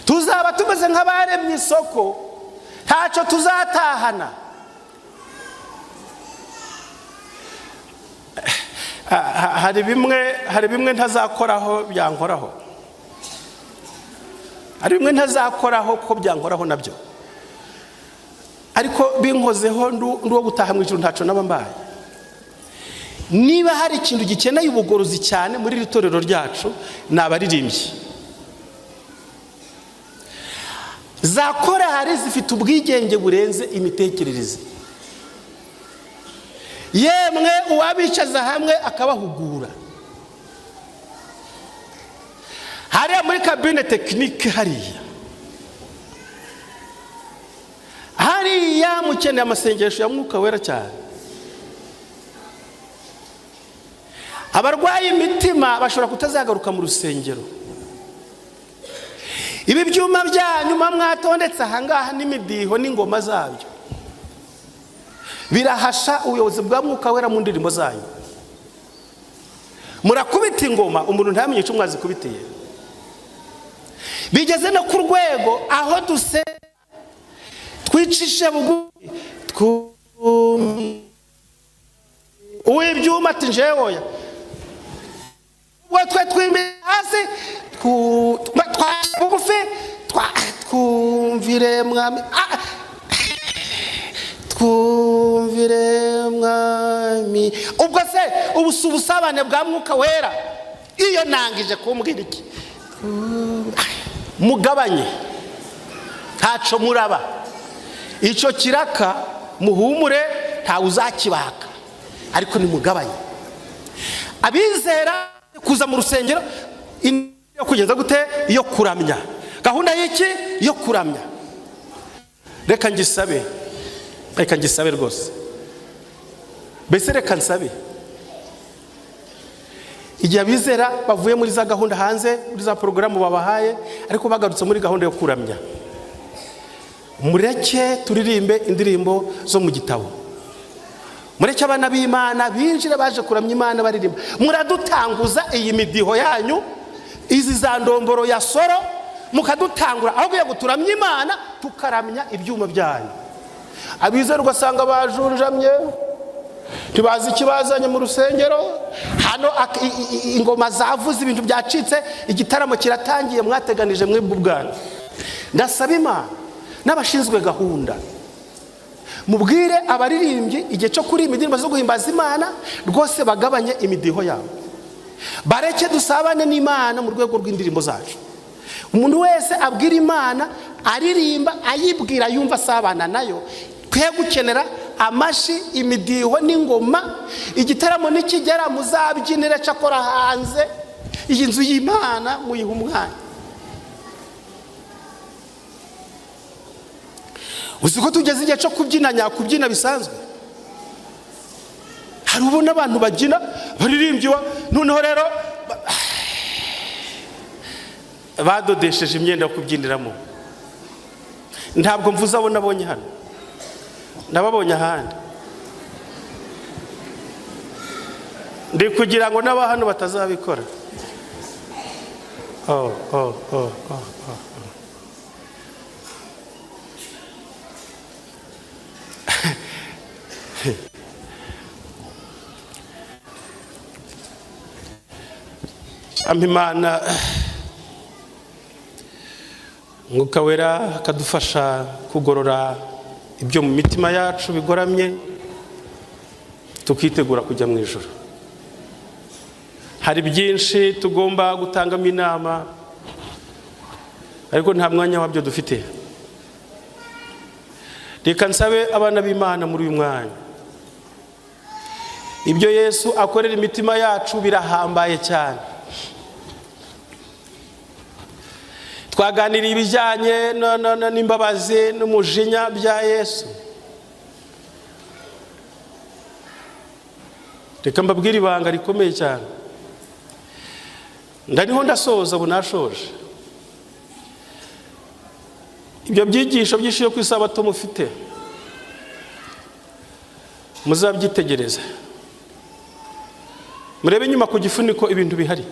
tuzaba tumeze nk'abaremye isoko, ntacyo tuzatahana. Hari bimwe ntazakoraho byankoraho, hari bimwe ntazakoraho ko byankoraho nabyo, ariko binkozeho nduwo gutaha mu ijuru ntacyo naba mbaye. Niba hari ikintu gikeneye ubugorozi cyane muri iri torero ryacu, ni abaririmbyi. Za korali zifite ubwigenge burenze imitekerereze, yemwe uwabicaza hamwe akabahugura. Hariya muri kabine tekinike hariya mukeneye amasengesho ya Mwuka Wera cyane. Abarwaye imitima bashobora kutazagaruka mu rusengero. Ibi byuma byanyu mwatondetse ahangaha n'imidiho n'ingoma zabyo birahasha ubuyobozi bwa Mwuka Wera mu ndirimbo zanyu. Murakubita ingoma umuntu ntamenye icyo mwazikubitiye. Bigeze no ku rwego aho twicishe bugufi uw'ibyuma ati njewe twe twimira hasi bugufi twumvire Mwami, twumvire Mwami. Ubwo se ubusabane bwa Mwuka Wera iyo nangije kumbwira iki? Mugabanye, ntacyo muraba. Icyo kiraka muhumure, nta uzakibaka, ariko ni mugabanye. Abizera kuza mu rusengero yo kugeza gute? Iyo kuramya. Gahunda y'iki? Yo kuramya. Reka ngisabe reka ngisabe rwose, mbese reka nsabe. Igihe abizera bavuye muri za gahunda hanze, muri za porogaramu babahaye, ariko bagarutse muri gahunda yo kuramya, mureke turirimbe indirimbo zo mu gitabo. Mureke abana b'Imana binjire baje kuramya Imana baririmba. Muradutanguza iyi midiho yanyu, izi za ndomboro ya soro, mukadutangura aho kugira ngo turamye Imana, tukaramya ibyuma byanyu. Abizera ugasanga bajunjamye, tubazi ikibazanye mu rusengero, hano ingoma zavuze, ibintu byacitse, igitaramo kiratangiye, mwateganije mwebwe ubwanyu. Ndasaba Imana n'abashinzwe gahunda, mubwire abaririmbyi igihe cyo kuririmba indirimbo zo guhimbaza Imana rwose bagabanye imidiho yabo, bareke dusabane n'Imana mu rwego rw'indirimbo zacu. Umuntu wese abwira Imana, aririmba ayibwira yumva asabana nayo, twe gukenera amashi, imidiho n'ingoma. Igitaramo nikigera muzabyinire cyakora hanze, iyi nzu y'Imana muyiha umwanya. Uziko tugeze igihe cyo kubyina, nyakubyina bisanzwe. Hari ubona abantu bagina baririmbyi, noneho rero badodesheje imyenda yo kubyiniramo. Ntabwo mvuze abo nabonye hano, ndababonye ahandi. Ndi kugira ngo n'aba hano batazabikora. Imana Mwuka Wera akadufasha kugorora ibyo mu mitima yacu bigoramye, tukitegura kujya mu ijuru. Hari byinshi tugomba gutangamo inama, ariko nta mwanya wabyo dufite. Reka nsabe abana b'Imana muri uyu mwanya, ibyo Yesu akorera imitima yacu birahambaye cyane. Twaganiriye ibijyanye n'imbabazi n'umujinya bya Yesu. Reka mbabwire ibanga rikomeye cyane, ndaniho ndasoza, ubu nashoje. Ibyo byigisho byinshi yo ku isabato mufite, muzabyitegereza, murebe inyuma ku gifuniko ibintu bihari.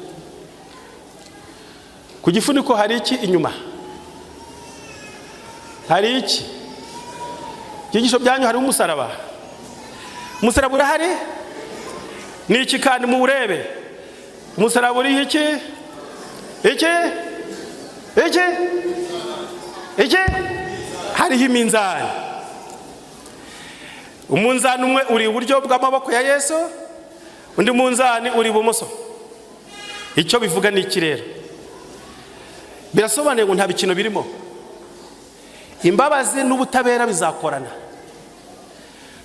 Ku gifuniko hari iki inyuma? Hari iki? Ibyigisho byanyu hari umusaraba. Umusaraba urahari? Ni iki kandi muwurebe? Umusaraba uri iki? Iki? Iki? Iki? Hariho iminzani. Umunzani umwe uri iburyo bw'amaboko ya Yesu, undi munzani uri ibumoso. Icyo bivuga ni iki rero? Birasobanuye ngo nta bikino birimo. Imbabazi n'ubutabera bizakorana.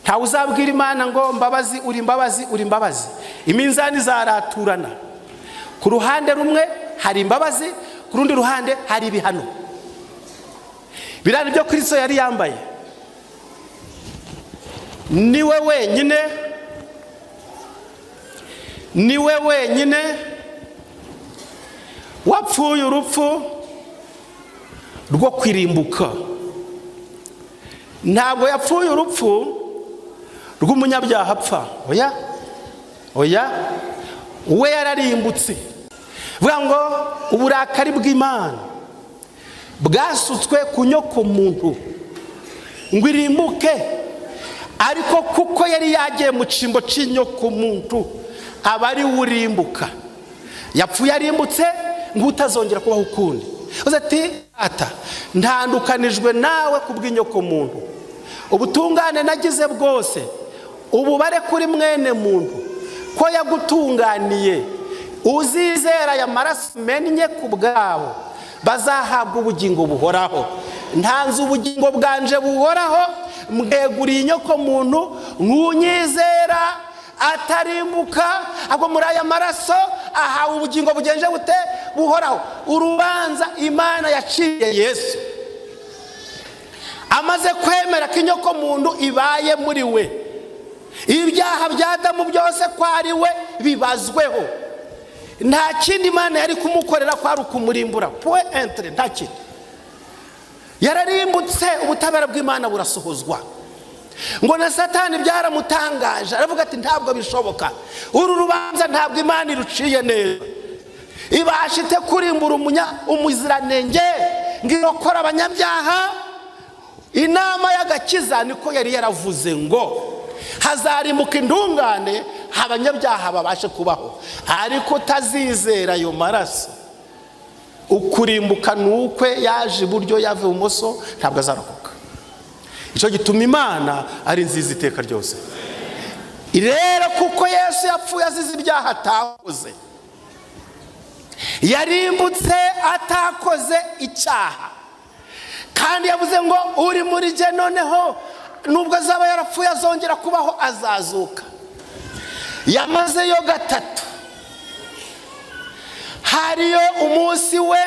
Ntawe uzabwira Imana ngo mbabazi uri imbabazi uri imbabazi. Iminzani zaraturana. Ku ruhande rumwe hari imbabazi, ku rundi ruhande hari ibihano. Birari byo Kristo yari yambaye. Niwe wenyine wapfuye urupfu rwo kwirimbuka. Ntabwo yapfuye urupfu rw'umunyabyaha apfa, oya, we yararimbutse. Vuga ngo uburakari bw'Imana bwasutswe ku nyoko muntu ngo irimbuke, ariko kuko yari yagiye mu cyimbo cy'inyoko muntu aba ari urimbuka. Yapfuye arimbutse ngo utazongera kubaho ukundi. Uzati ata ntandukanijwe nawe kubw'inyoko muntu, ubutungane nagize bwose ububare kuri mwene muntu ko yagutunganiye. Uzizera ya maraso mennye ku bwabo bazahabwa ubugingo buhoraho. Ntanze ubugingo bwanje buhoraho, mweguriye inyoko muntu, nk'unyizera atarimbuka, ahubwo muri aya maraso ahawe ubugingo bugenje bute buhoraho. Urubanza Imana yaciye Yesu amaze kwemera ko inyoko muntu ibaye muri we, ibyaha bya Adamu byose ko ari we bibazweho, nta kindi Imana yari kumukorera kwari ukumurimbura. Point entre, nta kindi. Yararimbutse, ubutabera bw'Imana burasohozwa. Ngo na Satani byaramutangaje, aravuga ati ntabwo bishoboka, uru rubanza ntabwo Imana iruciye neza, ibashite kurimbura umuziranenge ngo irokora abanyabyaha. Inama y'agakiza niko yari yaravuze ngo hazarimuka intungane, abanyabyaha babashe kubaho, ariko utazizera ayo maraso, ukurimbuka nukwe yaje iburyo yave ibumoso, ntabwo azarokoka. Icyo gituma Imana ari nziza iteka ryose. Rero kuko Yesu yapfuye azize ibyaha atakoze, yarimbutse atakoze icyaha, kandi yavuze ngo uri muri jye noneho nubwo azaba yarapfuye azongera kubaho, azazuka. Yamazeyo gatatu. Hariyo umunsi we,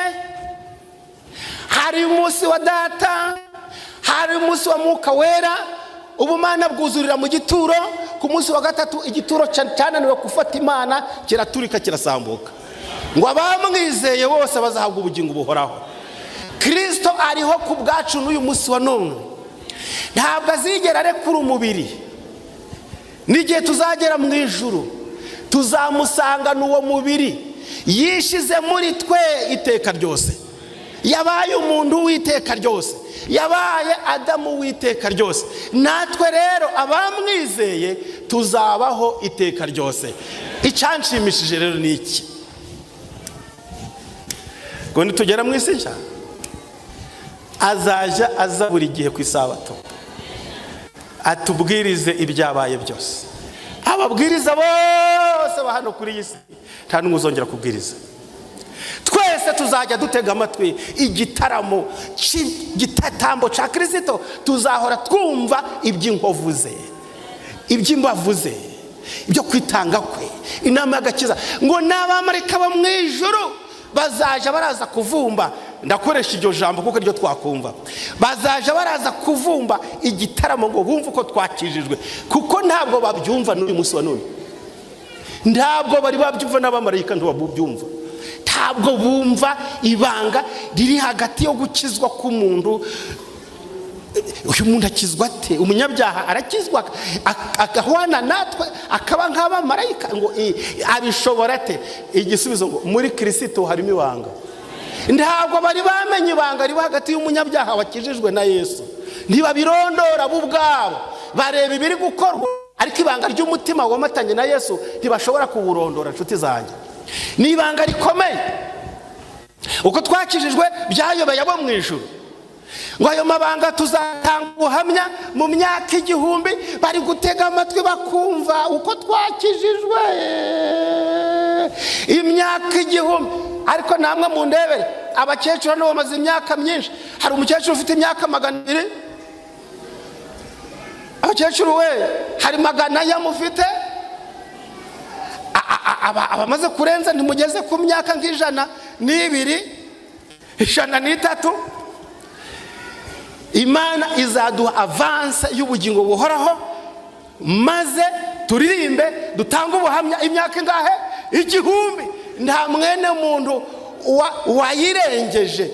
hari umunsi wa Data, hari umunsi wa Mwuka Wera. Ubumana bwuzurira mu gituro. Ku munsi wa gatatu igituro cyananiwe gufata Imana kiraturika kirasambuka, ngo abamwizeye bose bazahabwa ubugingo buhoraho. Kristo ariho ku bwacu n'uyu munsi wa none. Ntabwo azigera arekura umubiri. N'igihe tuzagera mu ijuru tuzamusanga n'uwo mubiri yishize muri twe iteka ryose. Yabaye umuntu w'iteka ryose, yabaye Adamu w'iteka ryose. Natwe rero abamwizeye tuzabaho iteka ryose. Icyanshimishije rero ni iki? Ngo nitugera mu isi nshya azajya aza buri gihe ku isabato atubwirize ibyabaye byose. Ababwiriza bose ba hano kuri iyi si nta n'umwe uzongera kubwiriza. Twese tuzajya dutega amatwi igitaramo cy'igitambo cya Kristo. Tuzahora twumva iby'inkovu ze, iby'imbavu ze, ibyo kwitanga kwe, inama y'agakiza. Ngo n'abamarayika bo mu ijuru bazaja baraza kuvumba, ndakoresha iryo jambo kuko iryo twakumva, bazaja baraza kuvumba igitaramo ngo bumve uko twakijijwe, kuko ntabwo babyumva n'uyu munsi wa none. Ntabwo bari babyumva, n'abamarayika ntibabyumva. Ntabwo bumva ibanga riri hagati yo gukizwa k'umuntu. Uyu muntu akizwa ate? Umunyabyaha arakizwa agahwana natwe akaba nk'abamarayika, ngo abishobora ate? Igisubizo ngo muri Kristo harimo ibanga. Ntabwo bari bamenye ibanga riba hagati y'umunyabyaha wakijijwe na Yesu. Ntibabirondora bo ubwabo, bareba ibiri gukorwa, ariko ibanga ry'umutima wamatanye na Yesu ntibashobora kuwurondora. Nshuti zanjye, ni ibanga rikomeye. Uko twakijijwe byayobeye abo mu ijuru. Ngo ayo mabanga tuzatanga ubuhamya mu myaka 1000, bari gutega amatwi bakumva uko twakijijwe. Imyaka 1000. Ariko namwe mu ndebere, abakecuru hano bamaze imyaka myinshi. Hari umukecuru ufite imyaka 200. Abakecuru we hari 100 yamufite. Abamaze kurenza ntimugeze ku myaka nk'ijana n'ibiri, 103. Imana izaduha avance y'ubugingo buhoraho, maze turirimbe dutanga ubuhamya imyaka ingahe? 1000. Nta mwene muntu wayirengeje.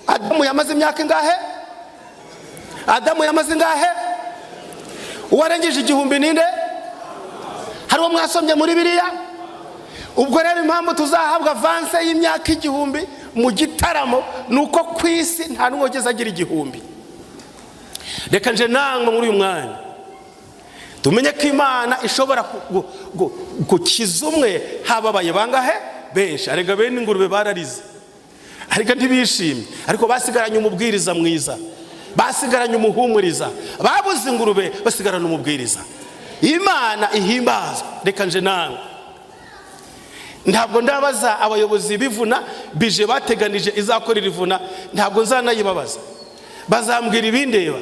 Adamu yamaze imyaka ingahe? Adamu yamaze ingahe? Uwarengeje 1000 ninde? Hari uwo mwasomye muri Bibiliya? Ubwo rero impamvu tuzahabwa avance y'imyaka 1000 mu gitaramo nuko ku isi nta n'uwogeze agira 1000. Reka nje nango muri uyu mwanya tumenye ko Imana ishobora gukiza umwe hababaye bangahe? Benshi. Arega bene ingurube bararize, ariko ntibishimye, ariko basigaranye umubwiriza mwiza, basigaranye umuhumuriza. Babuze ingurube basigarana umubwiriza. Imana ihimbazwa. Reka nje nango, ntabwo ndabaza abayobozi bivuna bije bateganije izakora irivuna, ntabwo nzanayibabaza, bazambwira ibindeba.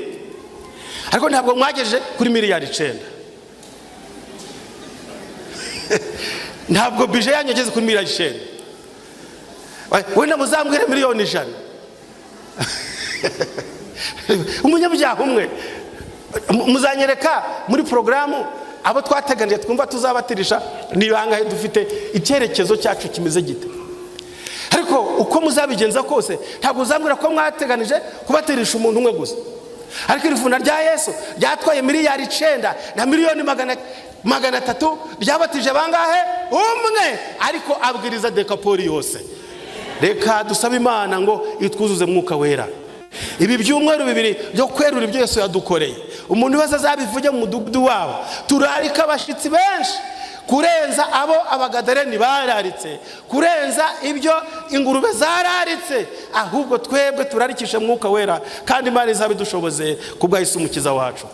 Ariko ntabwo mwageje kuri miliyari 9. Ntabwo bije yanyogeze kuri miliyari 9. Wenda muzambwire miliyoni 100. umunyabyaha umwe. Muzanyereka muri porogaramu abo twateganije twumva tuzabatirisha ni bangahe, dufite icyerekezo cyacu kimeze gite. Ariko uko muzabigenza kose ntabwo uzambwira ko mwateganije kubatirisha umuntu umwe gusa. Ariko irivuna rya Yesu ryatwaye miliyari 9 na miliyoni 300 ryabatije bangahe? Umwe. Ariko abwiriza dekapoli yose. Reka dusabe Imana ngo itwuzuze Mwuka Wera. Ibi byumweru 2 byo kwerura ibyo Yesu yadukoreye, umuntu wese azabivuge mu mudugudu wabo. Turarika abashitsi benshi kurenza abo Abagadareni bararitse, kurenza ibyo ingurube zararitse. Ahubwo twebwe turarikisha Mwuka Wera, kandi Imana izabidushoboze kubwa Yesu Umukiza wacu.